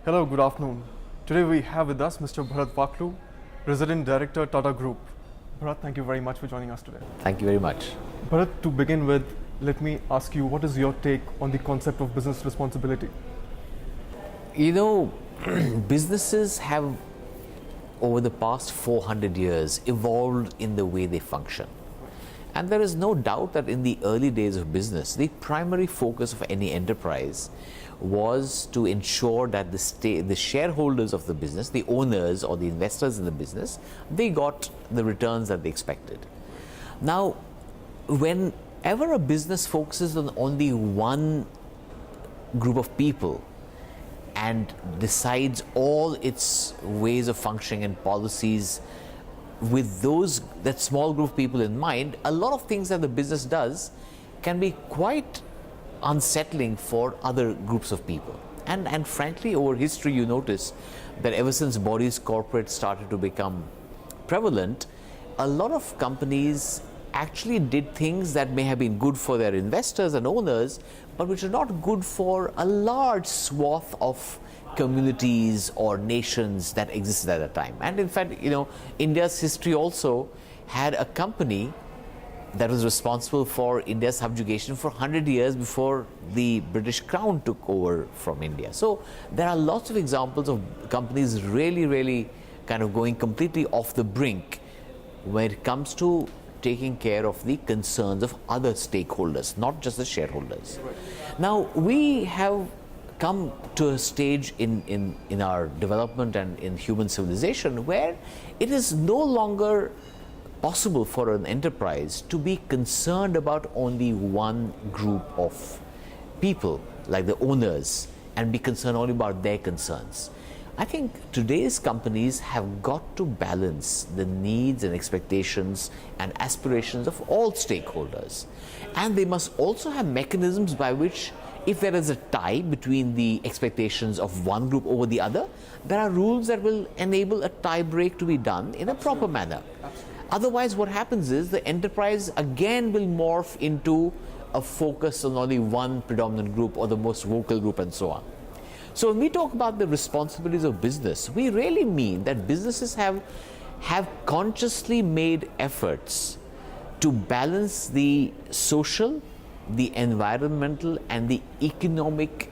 Hello, good afternoon. Today we have with us Mr. Bharat Wakhlu, Resident Director, Tata Group. Bharat, thank you very much for joining us today. Thank you very much. Bharat, to begin with, let me ask you, what is your take on the concept of business responsibility? You know, businesses have, over the past 400 years, evolved in the way they function. And there is no doubt that in the early days of business, the primary focus of any enterprise was to ensure that the shareholders of the business, the owners or the investors in the business, they got the returns that they expected. Now, whenever a business focuses on only one group of people and decides all its ways of functioning and policies with that small group of people in mind, a lot of things that the business does can be quite unsettling for other groups of people. And frankly, over history, you notice that ever since bodies corporate started to become prevalent, a lot of companies actually did things that may have been good for their investors and owners, but which are not good for a large swath of communities or nations that existed at that time. And in fact, you know, India's history also had a company that was responsible for India's subjugation for 100 years before the British Crown took over from India. So there are lots of examples of companies really kind of going completely off the brink when it comes to taking care of the concerns of other stakeholders, not just the shareholders. Now, we have come to a stage in our development and in human civilization where it is no longer possible for an enterprise to be concerned about only one group of people, like the owners, and be concerned only about their concerns. I think today's companies have got to balance the needs and expectations and aspirations of all stakeholders. And they must also have mechanisms by which, if there is a tie between the expectations of one group over the other, there are rules that will enable a tie break to be done in a proper manner. Otherwise, what happens is the enterprise again will morph into a focus on only one predominant group or the most vocal group and so on. So when we talk about the responsibilities of business, we really mean that businesses have consciously made efforts to balance the social, the environmental, and the economic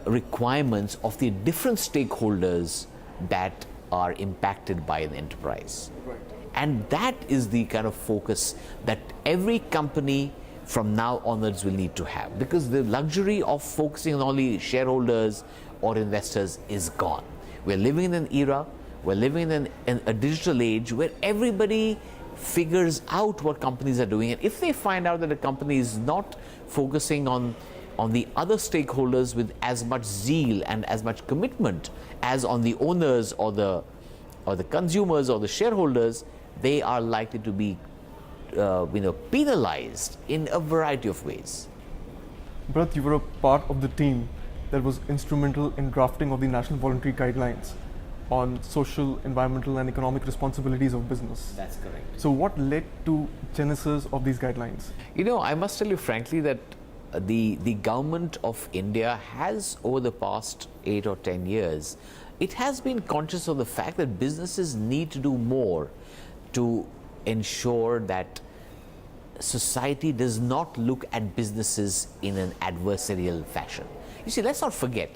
requirements of the different stakeholders that are impacted by an enterprise. Right. And that is the kind of focus that every company from now onwards will need to have, because the luxury of focusing on only shareholders or investors is gone. We're living in an era, we're living in a digital age where everybody figures out what companies are doing, and if they find out that a company is not focusing on the other stakeholders with as much zeal and as much commitment as on the owners or the consumers or the shareholders, they are likely to be penalized in a variety of ways. Bharat, you were a part of the team that was instrumental in drafting of the National Voluntary Guidelines on social, environmental and economic responsibilities of business. That's correct. So what led to genesis of these guidelines? You know, I must tell you frankly that the government of India has, over the past 8 or 10 years, it has been conscious of the fact that businesses need to do more to ensure that society does not look at businesses in an adversarial fashion. You see, let's not forget,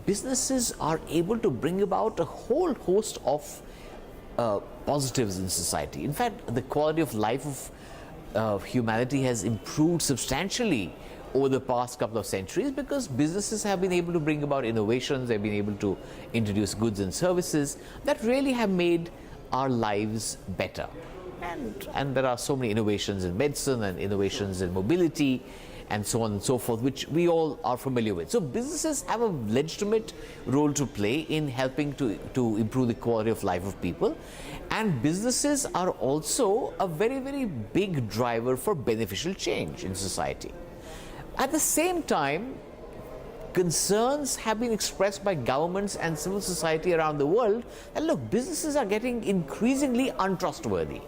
businesses are able to bring about a whole host of positives in society. In fact, the quality of life of humanity has improved substantially over the past couple of centuries because businesses have been able to bring about innovations, they've been able to introduce goods and services that really have made our lives better. And there are so many innovations in medicine and innovations in mobility and so on and so forth, which we all are familiar with. So businesses have a legitimate role to play in helping to improve the quality of life of people. And businesses are also a very big driver for beneficial change in society. At the same time, concerns have been expressed by governments and civil society around the world that, look, businesses are getting increasingly untrustworthy.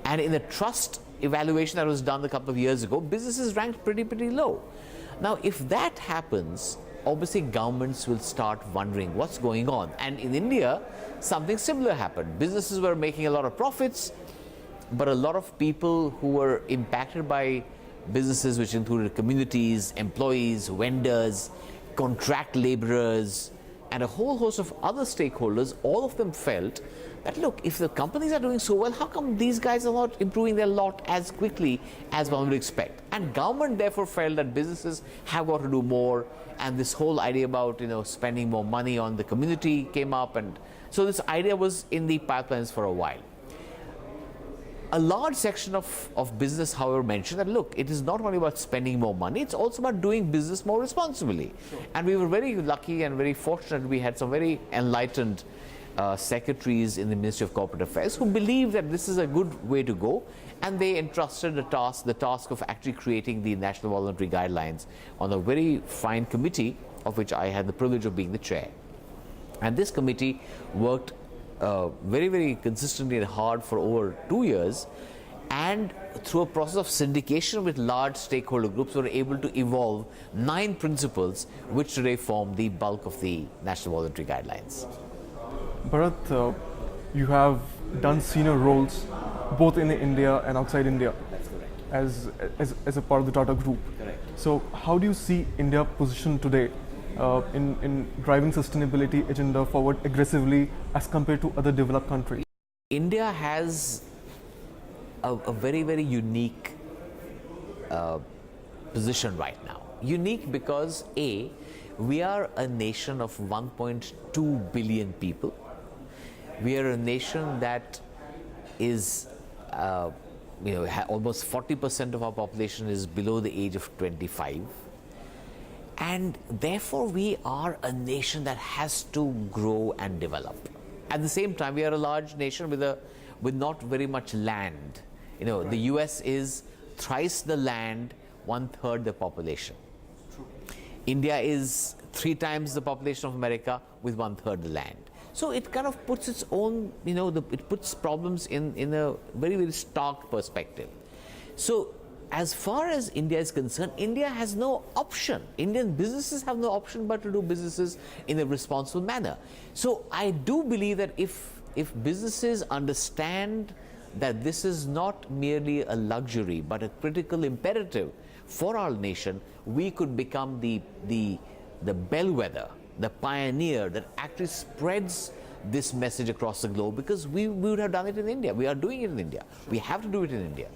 And in a trust evaluation that was done a couple of years ago, businesses ranked pretty low. Now, if that happens, obviously governments will start wondering what's going on. And in India, something similar happened. Businesses were making a lot of profits, but a lot of people who were impacted by businesses, which included communities, employees, vendors, contract laborers, and a whole host of other stakeholders, all of them felt that, look, if the companies are doing so well, how come these guys are not improving their lot as quickly as one would expect? And government therefore felt that businesses have got to do more, and this whole idea about, spending more money on the community came up, and so this idea was in the pipelines for a while. A large section of business, however, mentioned that, look, it is not only about spending more money, it's also about doing business more responsibly. Sure. And we were very lucky and very fortunate. We had some very enlightened secretaries in the Ministry of Corporate Affairs who believed that this is a good way to go, and they entrusted the task of actually creating the National Voluntary Guidelines on a very fine committee, of which I had the privilege of being the chair. And this committee worked very, very consistently and hard for over 2 years, and through a process of syndication with large stakeholder groups, were able to evolve 9 principles which today form the bulk of the National Voluntary Guidelines. Bharat, you have done senior roles both in India and outside India. That's correct. As a part of the Tata Group. Correct. So how do you see India positioned today in driving sustainability agenda forward aggressively as compared to other developed countries? India has a very, very unique position right now. Unique because A, we are a nation of 1.2 billion people. We are a nation that is, almost 40% of our population is below the age of 25. And therefore, we are a nation that has to grow and develop. At the same time, we are a large nation with not very much land. The US is thrice the land, 1/3 the population. True. India is 3 times the population of America with 1/3 the land. So it kind of puts its own, it puts problems in a very, very stark perspective. So as far as India is concerned, India has no option. Indian businesses have no option but to do businesses in a responsible manner. So I do believe that if businesses understand that this is not merely a luxury but a critical imperative for our nation, we could become the bellwether, the pioneer that actually spreads this message across the globe, because we would have done it in India. We are doing it in India. We have to do it in India.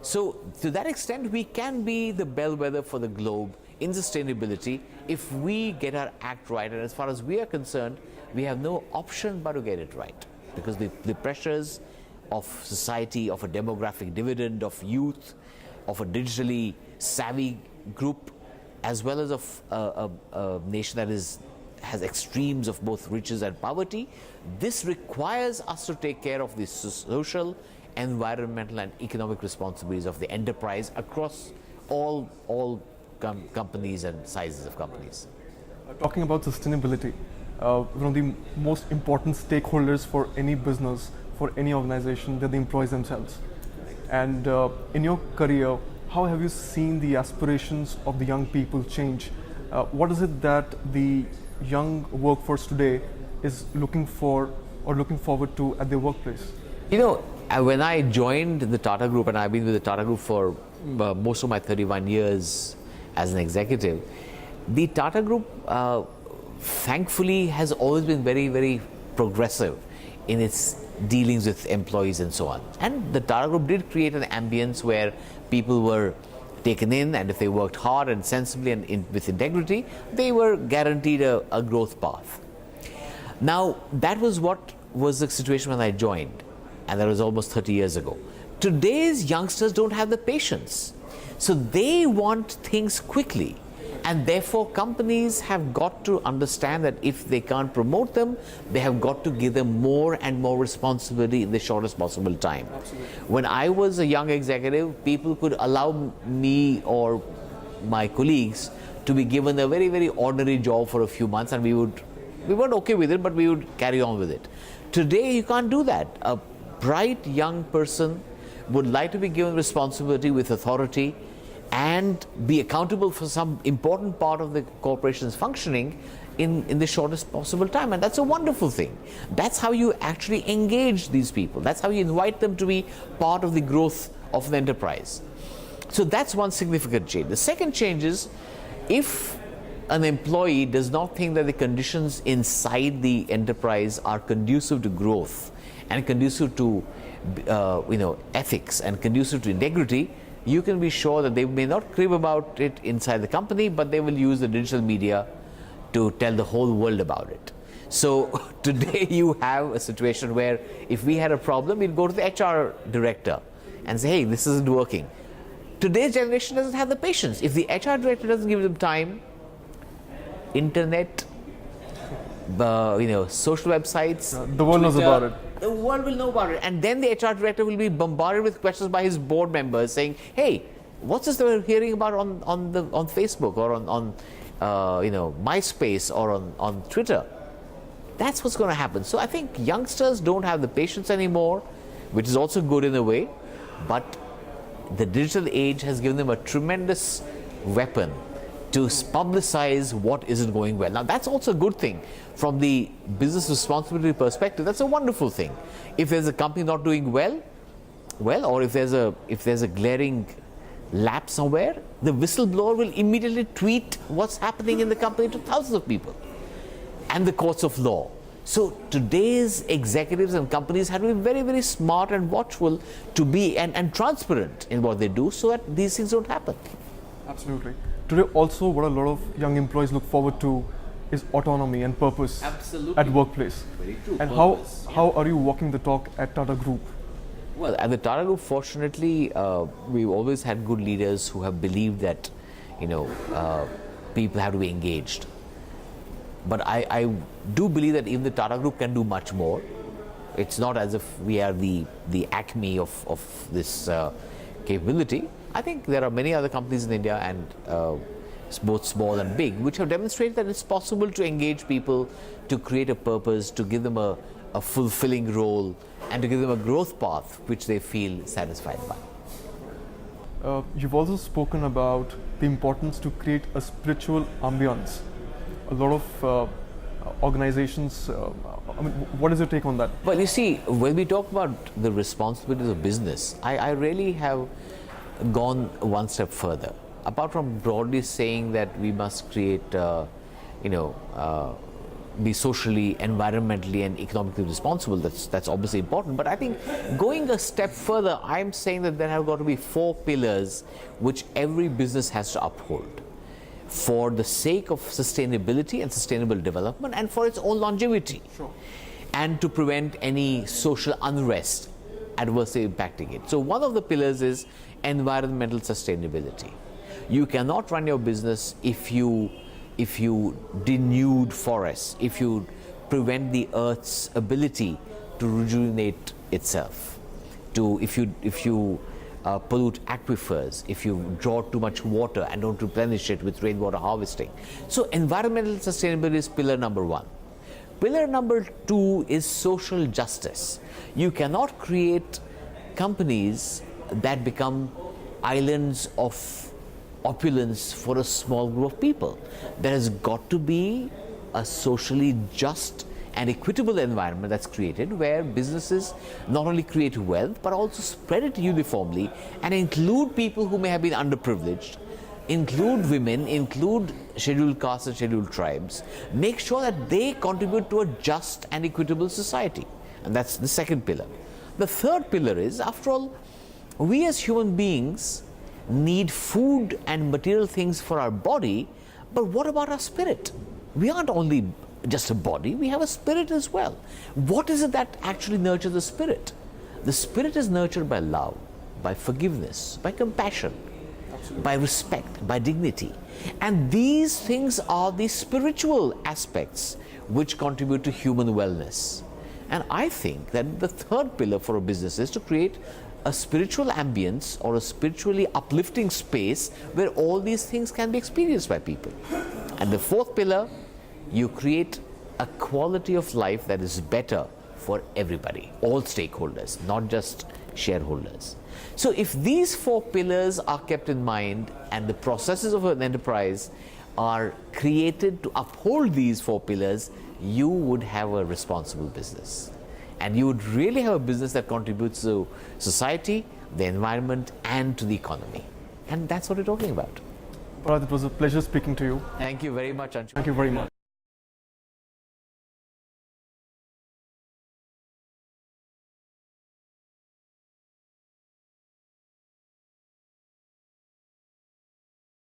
So to that extent, we can be the bellwether for the globe in sustainability if we get our act right. And as far as we are concerned, we have no option but to get it right, because the pressures of society, of a demographic dividend, of youth, of a digitally savvy group, as well as of a nation that has extremes of both riches and poverty, this requires us to take care of the social, environmental and economic responsibilities of the enterprise across all companies and sizes of companies. Talking about sustainability, one of the most important stakeholders for any business, for any organization, they're the employees themselves. And in your career, how have you seen the aspirations of the young people change? What is it that the young workforce today is looking for or looking forward to at their workplace? When I joined the Tata Group, and I've been with the Tata Group for most of my 31 years as an executive, the Tata Group thankfully has always been very, very progressive in its dealings with employees and so on. And the Tata Group did create an ambience where people were taken in, and if they worked hard and sensibly and with integrity, they were guaranteed a growth path. Now, that was what was the situation when I joined, and that was almost 30 years ago. Today's youngsters don't have the patience. So they want things quickly. And therefore, companies have got to understand that if they can't promote them, they have got to give them more and more responsibility in the shortest possible time. Absolutely. When I was a young executive, people could allow me or my colleagues to be given a very, very ordinary job for a few months, and we weren't okay with it, but we would carry on with it. Today, you can't do that. A bright young person would like to be given responsibility with authority, and be accountable for some important part of the corporation's functioning in the shortest possible time. And that's a wonderful thing. That's how you actually engage these people. That's how you invite them to be part of the growth of an enterprise. So that's one significant change. The second change is, if an employee does not think that the conditions inside the enterprise are conducive to growth and conducive to ethics and conducive to integrity, you can be sure that they may not crib about it inside the company, but they will use the digital media to tell the whole world about it. So today you have a situation where if we had a problem, we'd go to the HR director and say, hey, this isn't working. Today's generation doesn't have the patience. If the HR director doesn't give them time, internet, social websites, the world knows about it. The world will know about it. And then the HR director will be bombarded with questions by his board members saying, hey, what's this that we're hearing about on Facebook or on MySpace or on Twitter? That's what's going to happen. So I think youngsters don't have the patience anymore, which is also good in a way, but the digital age has given them a tremendous weapon to publicize what isn't going well. Now that's also a good thing from the business responsibility perspective. That's a wonderful thing. If there's a company not doing well, or if there's a glaring lapse somewhere, the whistleblower will immediately tweet what's happening in the company to thousands of people and the courts of law. So today's executives and companies have to be very, very smart and watchful to be and transparent in what they do so that these things don't happen. Absolutely. Today also what a lot of young employees look forward to is autonomy and purpose. Absolutely. At workplace. Very true. And Purpose, how are you walking the talk at Tata Group? Well, at the Tata Group, fortunately, we've always had good leaders who have believed that, people have to be engaged. But I do believe that even the Tata Group can do much more. It's not as if we are the acme of this capability. I think there are many other companies in India, and both small and big, which have demonstrated that it's possible to engage people, to create a purpose, to give them a fulfilling role, and to give them a growth path which they feel satisfied by. You've also spoken about the importance to create a spiritual ambience. A lot of organizations, what is your take on that? Well, you see, when we talk about the responsibilities of business, I really have gone one step further. Apart from broadly saying that we must create, be socially, environmentally, and economically responsible, that's obviously important. But I think going a step further, I'm saying that there have got to be 4 pillars which every business has to uphold for the sake of sustainability and sustainable development and for its own longevity. Sure. And to prevent any social unrest adversely impacting it. So one of the pillars is environmental sustainability. You cannot run your business if you denude forests, if you prevent the earth's ability to rejuvenate itself, if you pollute aquifers, if you draw too much water and don't replenish it with rainwater harvesting. So environmental sustainability is pillar number 1. Pillar number 2 is social justice. You cannot create companies that become islands of opulence for a small group of people. There has got to be a socially just and equitable environment that's created where businesses not only create wealth but also spread it uniformly and include people who may have been underprivileged, include women, include scheduled castes and scheduled tribes, make sure that they contribute to a just and equitable society. And that's the second pillar. The third pillar is, after all, we as human beings need food and material things for our body, but what about our spirit? We aren't only just a body, we have a spirit as well. What is it that actually nurtures the spirit? The spirit is nurtured by love, by forgiveness, by compassion, by respect, by dignity. And these things are the spiritual aspects which contribute to human wellness. And I think that the third pillar for a business is to create a spiritual ambience or a spiritually uplifting space where all these things can be experienced by people. And the fourth pillar, you create a quality of life that is better for everybody, all stakeholders, not just shareholders. So if these 4 pillars are kept in mind and the processes of an enterprise are created to uphold these 4 pillars, you would have a responsible business. And you would really have a business that contributes to society, the environment, and to the economy. And that's what we're talking about. Bharat, it was a pleasure speaking to you. Thank you very much, Anshu. Thank you very much.